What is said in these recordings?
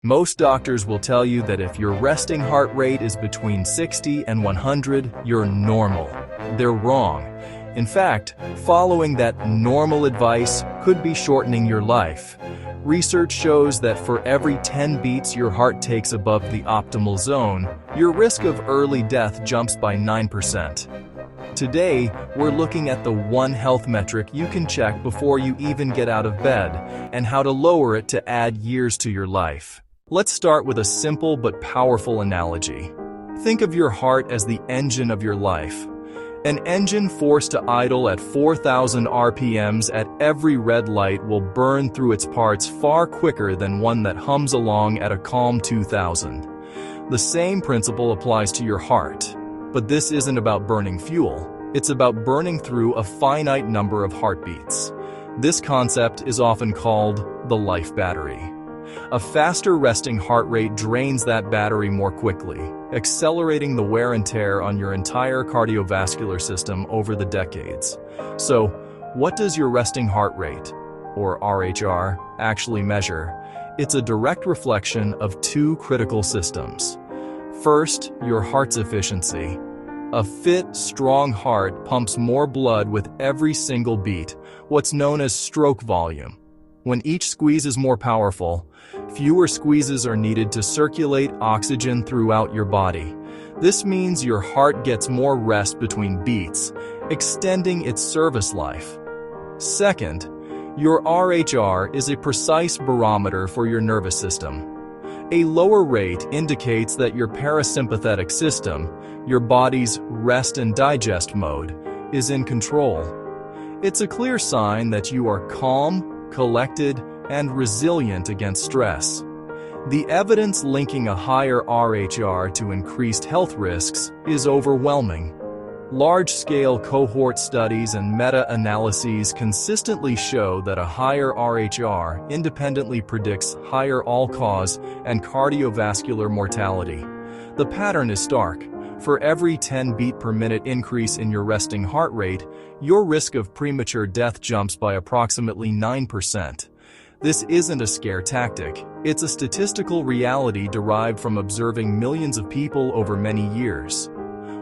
Most doctors will tell you that if your resting heart rate is between 60 and 100, you're normal. They're wrong. In fact, following that normal advice could be shortening your life. Research shows that for every 10 beats your heart takes above the optimal zone, your risk of early death jumps by 9%. Today, we're looking at the one health metric you can check before you even get out of bed, and how to lower it to add years to your life. Let's start with a simple but powerful analogy. Think of your heart as the engine of your life. An engine forced to idle at 4,000 RPMs at every red light will burn through its parts far quicker than one that hums along at a calm 2,000. The same principle applies to your heart. But this isn't about burning fuel. It's about burning through a finite number of heartbeats. This concept is often called the life battery. A faster resting heart rate drains that battery more quickly, accelerating the wear and tear on your entire cardiovascular system over the decades. So, what does your resting heart rate, or RHR, actually measure? It's a direct reflection of two critical systems. First, your heart's efficiency. A fit, strong heart pumps more blood with every single beat, what's known as stroke volume. When each squeeze is more powerful, fewer squeezes are needed to circulate oxygen throughout your body. This means your heart gets more rest between beats, extending its service life. Second, your RHR is a precise barometer for your nervous system. A lower rate indicates that your parasympathetic system, your body's rest and digest mode, is in control. It's a clear sign that you are calm, collected, and resilient against stress. The evidence linking a higher RHR to increased health risks is overwhelming. Large-scale cohort studies and meta-analyses consistently show that a higher RHR independently predicts higher all-cause and cardiovascular mortality. The pattern is stark. For every 10 beat per minute increase in your resting heart rate, your risk of premature death jumps by approximately 9%. This isn't a scare tactic. It's a statistical reality derived from observing millions of people over many years.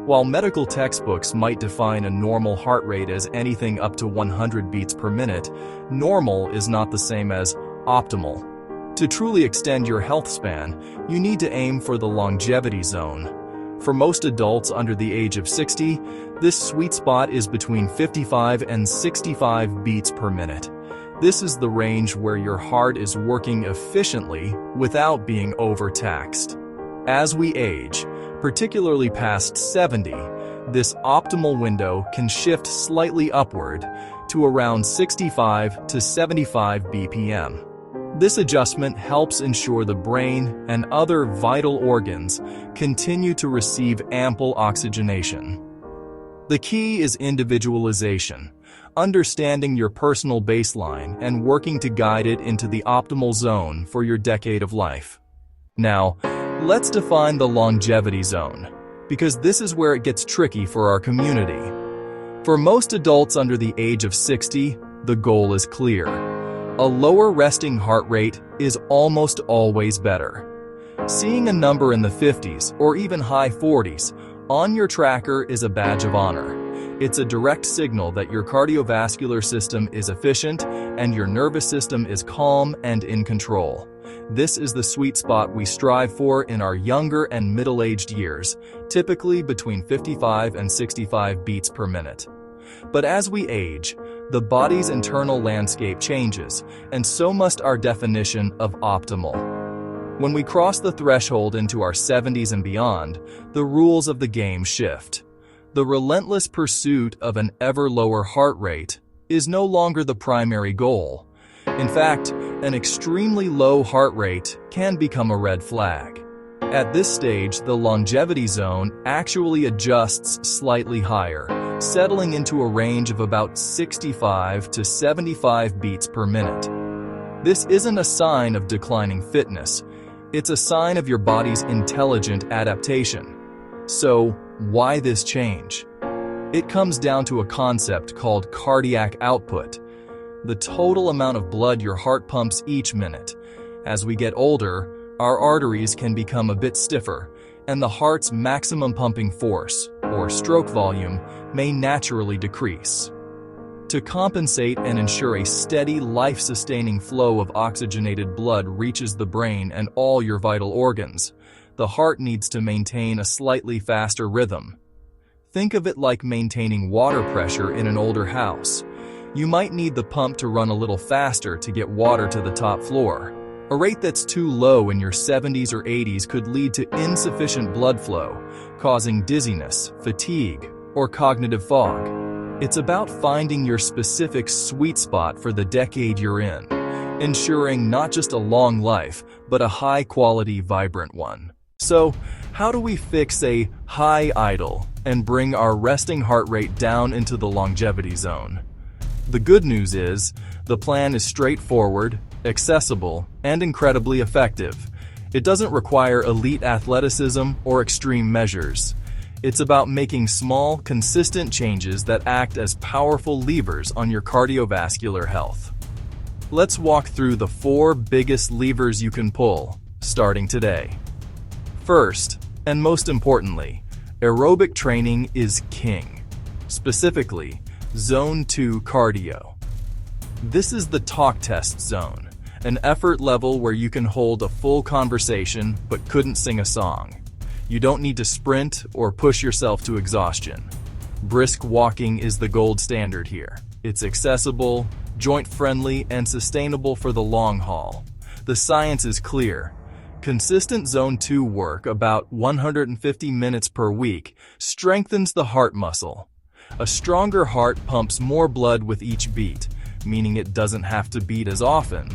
While medical textbooks might define a normal heart rate as anything up to 100 beats per minute, normal is not the same as optimal. To truly extend your health span, you need to aim for the longevity zone. For most adults under the age of 60, this sweet spot is between 55 and 65 beats per minute. This is the range where your heart is working efficiently without being overtaxed. As we age, particularly past 70, this optimal window can shift slightly upward to around 65 to 75 BPM. This adjustment helps ensure the brain and other vital organs continue to receive ample oxygenation. The key is individualization, understanding your personal baseline and working to guide it into the optimal zone for your decade of life. Now, let's define the longevity zone, because this is where it gets tricky for our community. For most adults under the age of 60, the goal is clear. A lower resting heart rate is almost always better. Seeing a number in the 50s or even high 40s on your tracker is a badge of honor. It's a direct signal that your cardiovascular system is efficient and your nervous system is calm and in control. This is the sweet spot we strive for in our younger and middle-aged years, typically between 55 and 65 beats per minute. But as we age, the body's internal landscape changes, and so must our definition of optimal. When we cross the threshold into our 70s and beyond, the rules of the game shift. The relentless pursuit of an ever lower heart rate is no longer the primary goal. In fact, an extremely low heart rate can become a red flag. At this stage, the longevity zone actually adjusts slightly higher, settling into a range of about 65 to 75 beats per minute. This isn't a sign of declining fitness. It's a sign of your body's intelligent adaptation. So, why this change? It comes down to a concept called cardiac output, the total amount of blood your heart pumps each minute. As we get older, our arteries can become a bit stiffer, and the heart's maximum pumping force, or stroke volume, may naturally decrease. To compensate and ensure a steady, life-sustaining flow of oxygenated blood reaches the brain and all your vital organs, the heart needs to maintain a slightly faster rhythm. Think of it like maintaining water pressure in an older house. You might need the pump to run a little faster to get water to the top floor. A rate that's too low in your 70s or 80s could lead to insufficient blood flow, causing dizziness, fatigue, or cognitive fog. It's about finding your specific sweet spot for the decade you're in, ensuring not just a long life, but a high-quality, vibrant one. So, how do we fix a high idle and bring our resting heart rate down into the longevity zone? The good news is, the plan is straightforward, accessible, and incredibly effective. It doesn't require elite athleticism or extreme measures. It's about making small, consistent changes that act as powerful levers on your cardiovascular health. Let's walk through the 4 biggest levers you can pull, starting today. First, and most importantly, aerobic training is king. Specifically, Zone 2 cardio. This is the talk test zone, an effort level where you can hold a full conversation but couldn't sing a song. You don't need to sprint or push yourself to exhaustion. Brisk walking is the gold standard here. It's accessible, joint-friendly, and sustainable for the long haul. The science is clear. Consistent Zone 2 work, about 150 minutes per week, strengthens the heart muscle. A stronger heart pumps more blood with each beat, meaning it doesn't have to beat as often.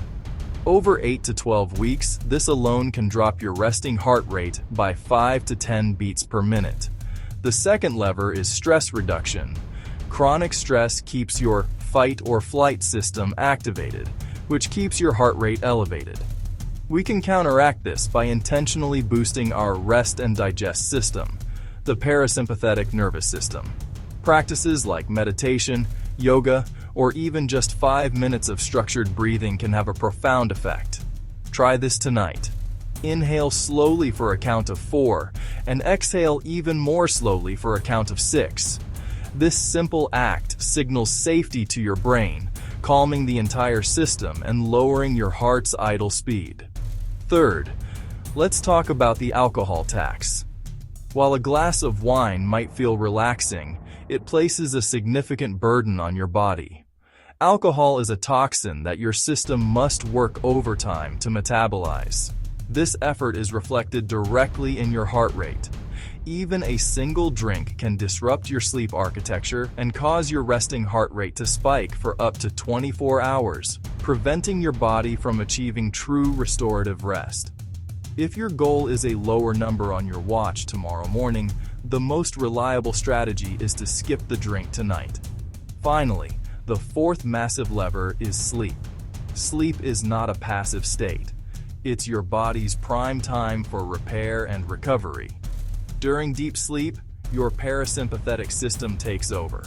Over 8 to 12 weeks, this alone can drop your resting heart rate by 5 to 10 beats per minute. The second lever is stress reduction. Chronic stress keeps your fight or flight system activated, which keeps your heart rate elevated. We can counteract this by intentionally boosting our rest and digest system, the parasympathetic nervous system. Practices like meditation, yoga, or even just 5 minutes of structured breathing can have a profound effect. Try this tonight. Inhale slowly for a count of 4, and exhale even more slowly for a count of 6. This simple act signals safety to your brain, calming the entire system and lowering your heart's idle speed. Third, let's talk about the alcohol tax. While a glass of wine might feel relaxing, it places a significant burden on your body. Alcohol is a toxin that your system must work overtime to metabolize. This effort is reflected directly in your heart rate. Even a single drink can disrupt your sleep architecture and cause your resting heart rate to spike for up to 24 hours, preventing your body from achieving true restorative rest. If your goal is a lower number on your watch tomorrow morning, the most reliable strategy is to skip the drink tonight. Finally, the 4th massive lever is sleep. Sleep is not a passive state. It's your body's prime time for repair and recovery. During deep sleep, your parasympathetic system takes over,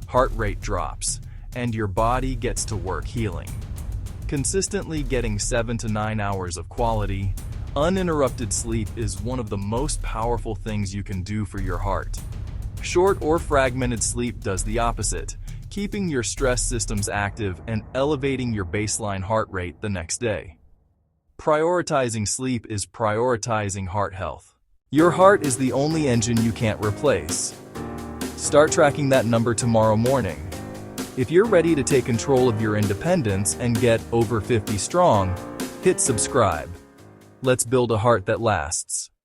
heart rate drops, and your body gets to work healing. Consistently getting 7 to 9 hours of quality, uninterrupted sleep is one of the most powerful things you can do for your heart. Short or fragmented sleep does the opposite, keeping your stress systems active and elevating your baseline heart rate the next day. Prioritizing sleep is prioritizing heart health. Your heart is the only engine you can't replace. Start tracking that number tomorrow morning. If you're ready to take control of your independence and get over 50 strong, hit subscribe. Let's build a heart that lasts.